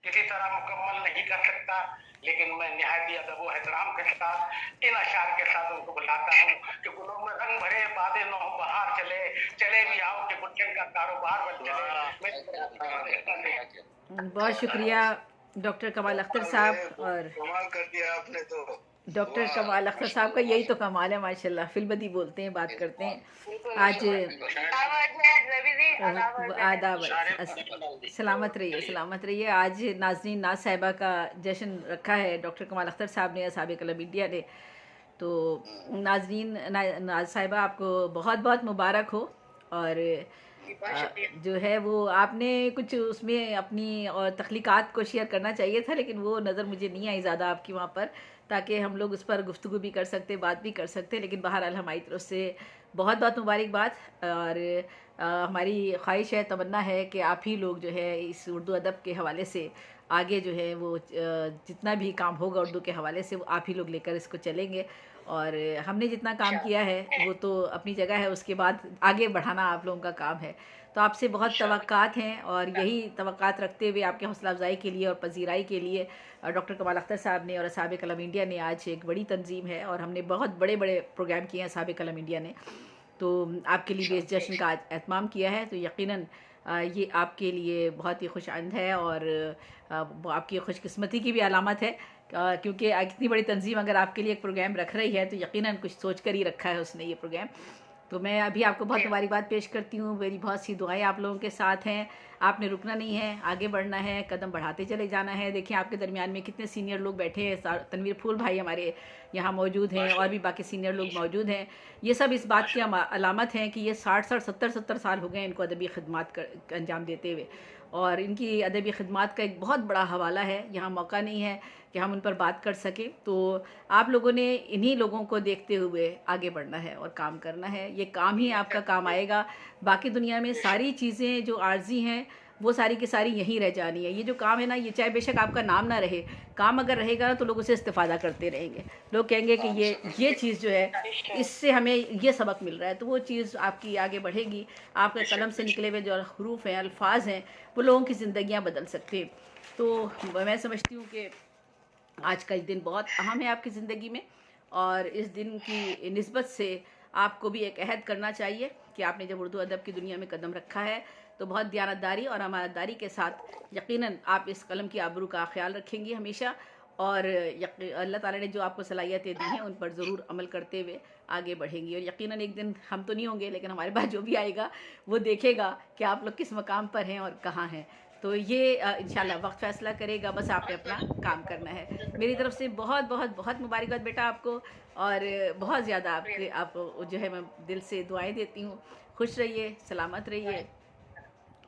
किसी तरह मुकम्मल नहीं कर सकता, लेकिन मैं निहायती अदब व एहतराम के साथ इन अशार के साथ उनको बुलाता हूँ कि गुलों में रंग भरे बादे नौ बहार चले, चले भी आओ कि गुलशन का कारोबार बन चले। बहुत शुक्रिया डॉक्टर कमाल अख्तर साहब। और कमाल कर दिया आपने तो। डॉक्टर कमाल अख्तर साहब का यही तो कमाल है माशाल्लाह, फिल्मदी बोलते हैं, बात करते हैं। आज आदाब, सलामत रहिए, सलामत रहिए। आज नाज़रीन नाज साहिबा का जश्न रखा है डॉक्टर कमाल अख्तर साहब ने, असहाब कलम इंडिया ने। तो नाज़रीन, नाज साहिबा आपको बहुत बहुत मुबारक हो। और जो है वो आपने कुछ उसमें अपनी और तख्लीक़ात को शेयर करना चाहिए था, लेकिन वो नज़र मुझे नहीं आई ज़्यादा आपकी वहाँ पर, ताकि हम लोग उस पर गुफ्तगू भी कर सकते, बात भी कर सकते। लेकिन बहरहाल हमारी तरफ से बहुत बहुत मुबारकबाद। और हमारी ख्वाहिश है, तमन्ना है कि आप ही लोग जो है इस उर्दू अदब के हवाले से आगे जो है वो जितना भी काम होगा उर्दू के हवाले से, वो आप ही लोग लेकर इसको चलेंगे। और हमने जितना काम किया है वो तो अपनी जगह है, उसके बाद आगे बढ़ाना आप लोगों का काम है। तो आपसे बहुत तवक्कात हैं, और यही तवक्कात रखते हुए आपके हौसला अफजाई के लिए और पजीराई के लिए डॉक्टर कमाल अख्तर साहब ने और असहाब कलम इंडिया ने, आज एक बड़ी तंजीम है और हमने बहुत बड़े बड़े प्रोग्राम किए हैं असहाब कलम इंडिया ने, तो आपके लिए भी इस जश्न का आज एहतमाम किया है। तो यकीनन ये आपके लिए बहुत ही खुशआइंद है, और आपकी खुशकिस्मती की भी अलामत है, क्योंकि इतनी बड़ी तंजीम अगर आपके लिए एक प्रोग्राम रख रही है तो यकीनन कुछ सोच कर ही रखा है उसने ये प्रोग्राम। तो मैं अभी आपको बहुत मुबारकबाद पेश करती हूँ। मेरी बहुत सी दुआएं आप लोगों के साथ हैं। आपने रुकना नहीं है, आगे बढ़ना है, कदम बढ़ाते चले जाना है। देखिए आपके दरमियान में कितने सीनियर लोग बैठे हैं, तनवीर फूल भाई हमारे यहाँ मौजूद हैं, और भी बाकी सीनियर लोग मौजूद हैं। ये सब इस बात की अलामत हैं कि ये 60-70 साल हो गए इनको अदबी खिदमत अंजाम देते हुए, और इनकी अदबी खिदमत का एक बहुत बड़ा हवाला है। यहाँ मौका नहीं है कि हम उन पर बात कर सकें, तो आप लोगों ने इन्हीं लोगों को देखते हुए आगे बढ़ना है और काम करना है। ये काम ही आपका काम आएगा। बाकी दुनिया में सारी चीज़ें जो आर्जी हैं वो सारी की सारी यहीं रह जानी है। ये जो काम है ना, ये चाहे बेशक आपका नाम ना रहे, काम अगर रहेगा ना तो लोग उसे इस्तेफ़ादा करते रहेंगे। लोग कहेंगे कि ये चीज़ जो है, इससे हमें ये सबक मिल रहा है, तो वो चीज़ आपकी आगे बढ़ेगी। आपके कलम से निकले हुए जो हरूफ हैं, अल्फाज हैं, वो लोगों की ज़िंदगियाँ बदल सकते हैं। तो मैं समझती हूँ कि आज का दिन बहुत अहम है आपकी ज़िंदगी में, और इस दिन की निस्बत से आपको भी एक अहद करना चाहिए कि आपने जब उर्दू अदब की दुनिया में कदम रखा है तो बहुत दयानतदारी और अमानतदारी के साथ यकीनन आप इस कलम की आबरू का ख्याल रखेंगी हमेशा, और अल्लाह ताला ने जो आपको सलाहियतें दी हैं उन पर ज़रूर अमल करते हुए आगे बढ़ेंगी। और यकीनन एक दिन हम तो नहीं होंगे, लेकिन हमारे पास जो भी आएगा वो देखेगा कि आप लोग किस मकाम पर हैं और कहाँ हैं। तो ये इंशाल्लाह वक्त फ़ैसला करेगा, बस आपने अपना काम करना है। मेरी तरफ से बहुत बहुत बहुत मुबारकबाद बेटा आपको, और बहुत ज़्यादा आप जो है मैं दिल से दुआएं देती हूँ। खुश रहिए, सलामत रहिए।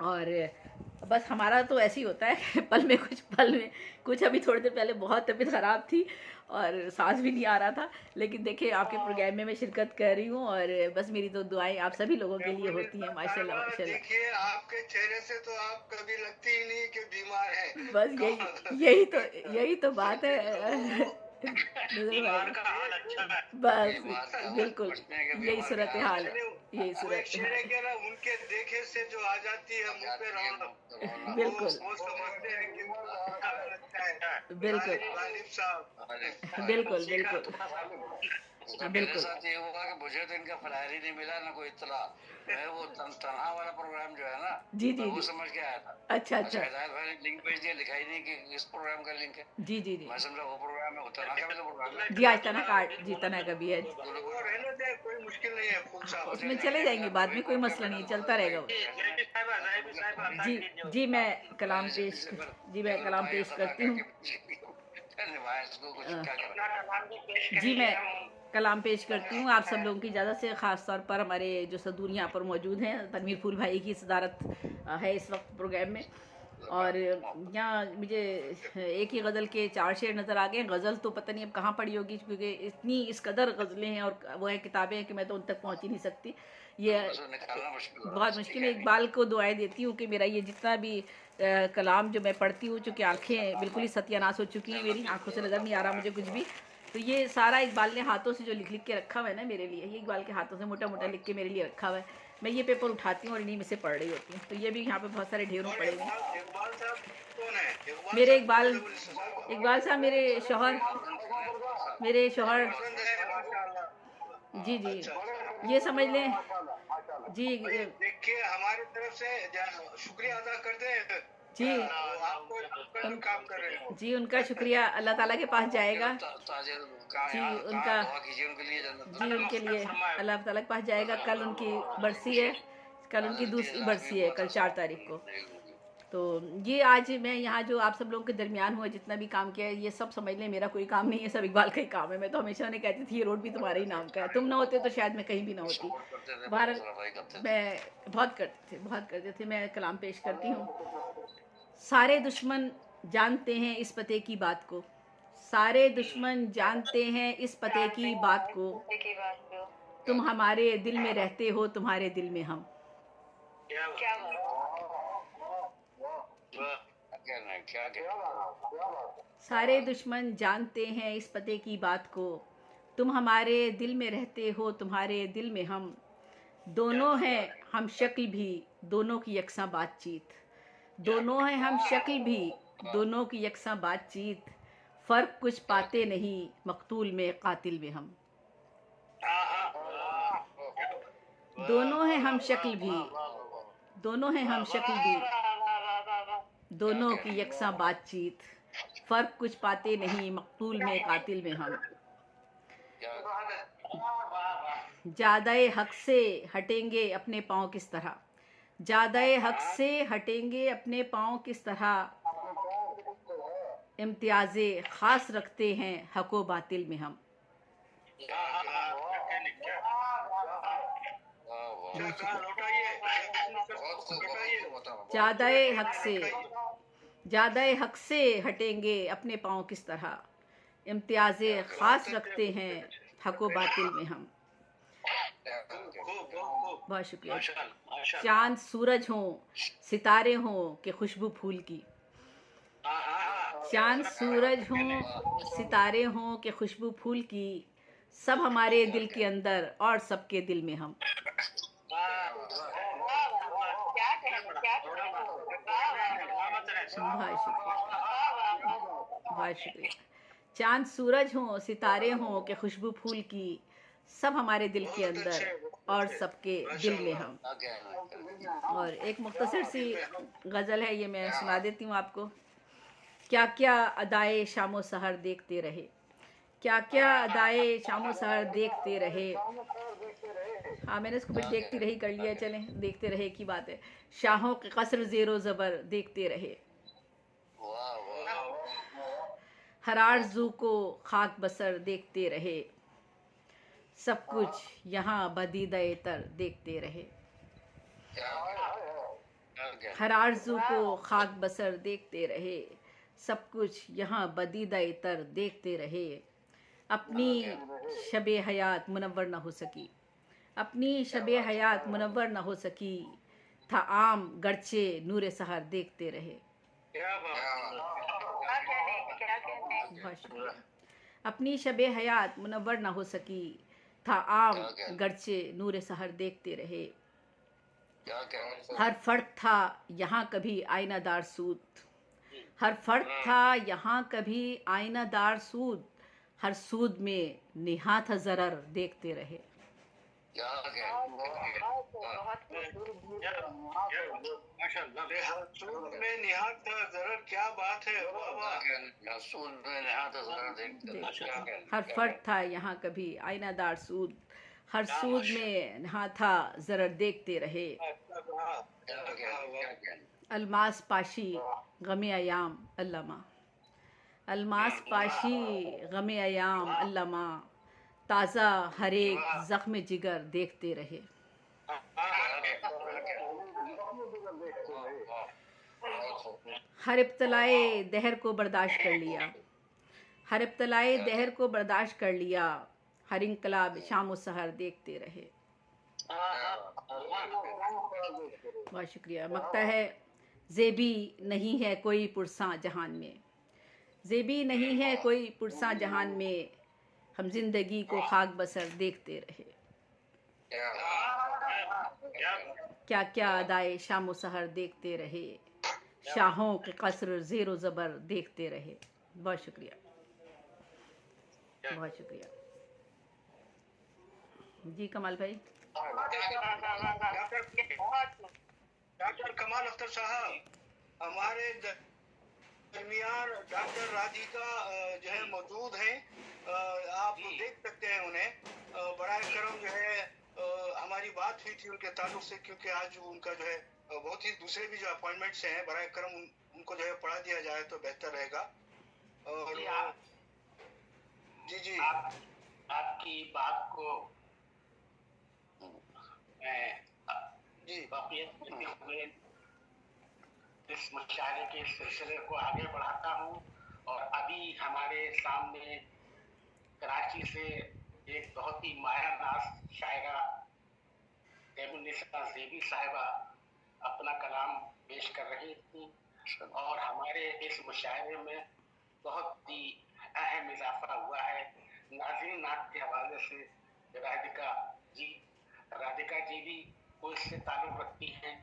और बस हमारा तो ऐसे ही होता है कि पल में कुछ अभी थोड़ी देर पहले बहुत तबीयत ख़राब थी और सांस भी नहीं आ रहा था, लेकिन देखिए आपके प्रोग्राम में मैं शिरकत कर रही हूँ, और बस मेरी तो दुआएं आप सभी लोगों के लिए होती हैं। माशाल्लाह माशाल्लाह। देखिए आपके चेहरे से तो आप कभी लगती ही नहीं कि बीमार है। बस यही तो बात है बीमार का हाल अच्छा है। बस बिल्कुल यही सूरत हाल है, यही सूरत हाल। उनके देखे से जो आ जाती है मुंह पे रौनक, बिल्कुल वो समझते हैं कि बिल्कुल बिल्कुल बिल्कुल मेरे साथ ये हुआ कि मुझे तो इनका फ्लायर ही नहीं मिला, ना कोई इत्तला। मैं वो तन्हा वाला प्रोग्राम जो है ना, जी जी वो जी, समझ के आया था। अच्छा अच्छा, हिदायत भाई ने लिंक भेज दिया, लिखा ही नहीं कि इस प्रोग्राम का लिंक है। जी जी जी मैं समझा वो प्रोग्राम है, वो तन्हा का भी तो प्रोग्राम है। जी, आज तना कार्ड जी, तना का भी है, रहने दे, कोई मुश्किल नहीं है। उसमें चले जाएंगे बाद में, कोई मसला नहीं, चलता रहेगा वो। जी जी, मैं कलाम पेश करती हूँ। जी, मैं कलाम पेश करती हूँ आप सब लोगों की इजाज़त से। ख़ास तौर पर हमारे जो सदूर यहाँ पर मौजूद हैं, तनवीर फूल भाई की सदारत है इस वक्त प्रोग्राम में। और यहाँ मुझे एक ही गज़ल के 4 शेर नज़र आ गए। गज़ल तो पता नहीं अब कहाँ पड़ी होगी, क्योंकि इतनी इस कदर गज़लें हैं और वो है किताबें हैं कि मैं तो उन तक पहुँच ही नहीं सकती। ये बहुत मुश्किल है। इकबाल को दुआएं देती हूँ कि मेरा ये जितना भी कलाम जो मैं पढ़ती हूँ, चूँकि आँखें बिल्कुल ही सत्यानाश हो चुकी हैं, मेरी आँखों से नज़र नहीं आ रहा मुझे कुछ भी, तो ये सारा इकबाल ने हाथों से जो लिख लिख के रखा हुआ है ना मेरे लिए, ये इकबाल के हाथों से मोटा मोटा लिख के मेरे लिए रखा हुआ है। मैं ये पेपर उठाती हूँ और इन्हीं में से पढ़ रही होती हूँ। तो ये भी यहाँ पे बहुत सारे ढेरों पड़े हुए हैं। इकबाल साहब कौन है? मेरे इकबाल साहब मेरे शौहर पसंद है, माशाल्लाह। जी जी, अच्छा, ये समझ लें जी भाई देखिए, हमारी तरफ से शुक्रिया अदा करते हैं जी आपको, आपका जो काम कर रहे हो। जी, उनका शुक्रिया अल्लाह ताला के पास जाएगा जी, उनका जी, उनके लिए अल्लाह ताला के पास जाएगा। कल उनकी बरसी है, कल उनकी दूसरी बरसी है, कल 4 तारीख को। तो ये आज मैं यहाँ जो आप सब लोगों के दरमियान हुआ जितना भी काम किया है, ये सब समझ लें मेरा कोई काम नहीं है, सब इकबाल का ही काम है। मैं तो हमेशा उन्हें कहती थी ये रोड भी तुम्हारे ही नाम का है, तुम ना होते तो शायद मैं कहीं भी ना होती। बाहर मैं बहुत करते थे। मैं कलाम पेश करती हूँ। सारे दुश्मन जानते हैं इस पते की बात को, सारे दुश्मन जानते हैं इस पते की बात को, तुम हमारे दिल में रहते हो, तुम्हारे दिल में हम। सारे दुश्मन जानते हैं इस पते की बात को, तुम हमारे दिल में रहते हो, तुम्हारे दिल में हम। दोनों हैं हम शक्ल भी, दोनों की यकसां बातचीत, दोनों हैं हम शक्ल भी, दोनों की यकसां बातचीत, फ़र्क कुछ पाते नहीं, मकतूल में कातिल में हम। दोनों हैं हम शक्ल भी, दोनों हैं हम शक्ल भी, दोनों की यकसां बातचीत, फ़र्क कुछ पाते नहीं, मकतूल में कातिल में हम। ज़्यादाए हक से हटेंगे अपने पाँव किस तरह, ज़्यादाए हक से हटेंगे अपने पाँव किस तरह, इम्तियाज़े ख़ास रखते हैं हक व बातिल में हम। ज़्यादाए हक से हटेंगे अपने पाँव किस तरह, इम्तियाज़े ख़ास रखते हैं हक व बातिल में हम। बहुत शुक्रिया। चाँद सूरज हों, सितारे हों कि खुशबू फूल की, चाँद सूरज हों, सितारे हों कि खुशबू फूल की, सब हमारे दिल के अंदर और सबके दिल में हम। बहुत शुक्रिया। चाँद सूरज हों, सितारे हों कि खुशबू फूल की, सब हमारे दिल के अंदर और सबके दिल में हम। और एक मुख्तसर सी गज़ल है, ये मैं सुना देती हूँ आपको। क्या क्या अदाए शामो सहर देखते रहे, क्या क्या अदाए शामो सहर देखते रहे। हाँ, मैंने इसको फिर देखती रही कर लिया, चलें देखते रहे की बात है। शाहों के कसर ज़ेरो ज़बर देखते रहे, हर आरज़ू को खाक बसर देखते रहे, सब कुछ यहाँ बदीदा-ए तर देखते रहे। हर आरज़ू को खाक बसर देखते रहे, सब कुछ यहाँ बदीदा-ए तर देखते रहे। अपनी शब-ए हयात मुनव्वर न हो सकी, अपनी शब-ए हयात मुनव्वर न हो सकी, था आम गरचे नूर सहर देखते रहे। अपनी शब-ए हयात मुनव्वर न हो सकी, था आम गरचे नूर सहर देखते रहे। हर फर्द था यहाँ कभी आईनादार सूद, हर फर्द था यहाँ कभी आईनादार सूद, हर सूद में निहात ज़रर देखते रहे। क्या बात है। हर फर्द था यहाँ कभी आईनादार सूद, हर सूद में निहाता ज़रर देखते रहे। अलमास पाशी गमे अयाम अल्लामा, अलमास पाशी गमे अयाम अल्लामा, ताज़ा हर एक ज़ख्म जिगर देखते रहे। हर इब्तलाए दहर को बर्दाश्त कर लिया, हर इब्तलाए दहर को बर्दाश्त कर लिया, हर इनकलाब शाम व सहर देखते रहे। बहुत शुक्रिया। मकता है ज़ेबी नहीं है कोई पुरसा जहान में, ज़ेबी नहीं है कोई पुरसा जहान में, हम जिंदगी को खाक बसर देखते रहे। क्या क्या अदाए शाम सहर देखते रहे, शाहों के कसर ज़ेरो ज़बर देखते रहे। बहुत शुक्रिया, बहुत शुक्रिया जी कमाल भाई। डॉक्टर कमाल अख्तर साहब, हमारे दरमियान डॉक्टर राधिका जो है मौजूद हैं। आप देख सकते हैं उन्हें। बड़ा करम जो है हमारी बात हुई थी उनके ताल्लुक से, क्योंकि आज उनका जो है बहुत ही दूसरे भी जो अपॉइंटमेंट्स हैं, बड़ा करम उनको जो है पढ़ा दिया जाए तो बेहतर रहेगा। और जी आपकी बात को मैं जी वाक़ईयत देते हुए इस मुशायरे के सिलसिले को आगे बढ़ाता हूँ। और अभी हमारे सामने कराची से एक बहुत ही मायानाज शायरा तैमुन्निसा ज़ेबी साहिबा अपना कलाम पेश कर रही थी, और हमारे इस मुशायरे में बहुत ही अहम इजाफा हुआ है। नाज़रीन नात के हवाले से राधिका जी भी को इससे ताल्लुक़ रखती हैं,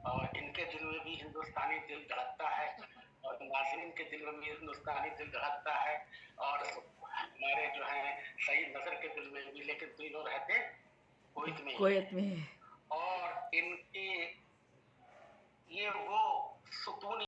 और इनके दिल में भी हिंदुस्तानी दिल धड़कता है, और नाज़रीन के दिल में भी हिंदुस्तानी दिल धड़कता है, और हमारे जो हैं सईद नज़र के दिल में भी, लेकिन तीनों रहते कुवैत में। और इनकी ये वो सुकून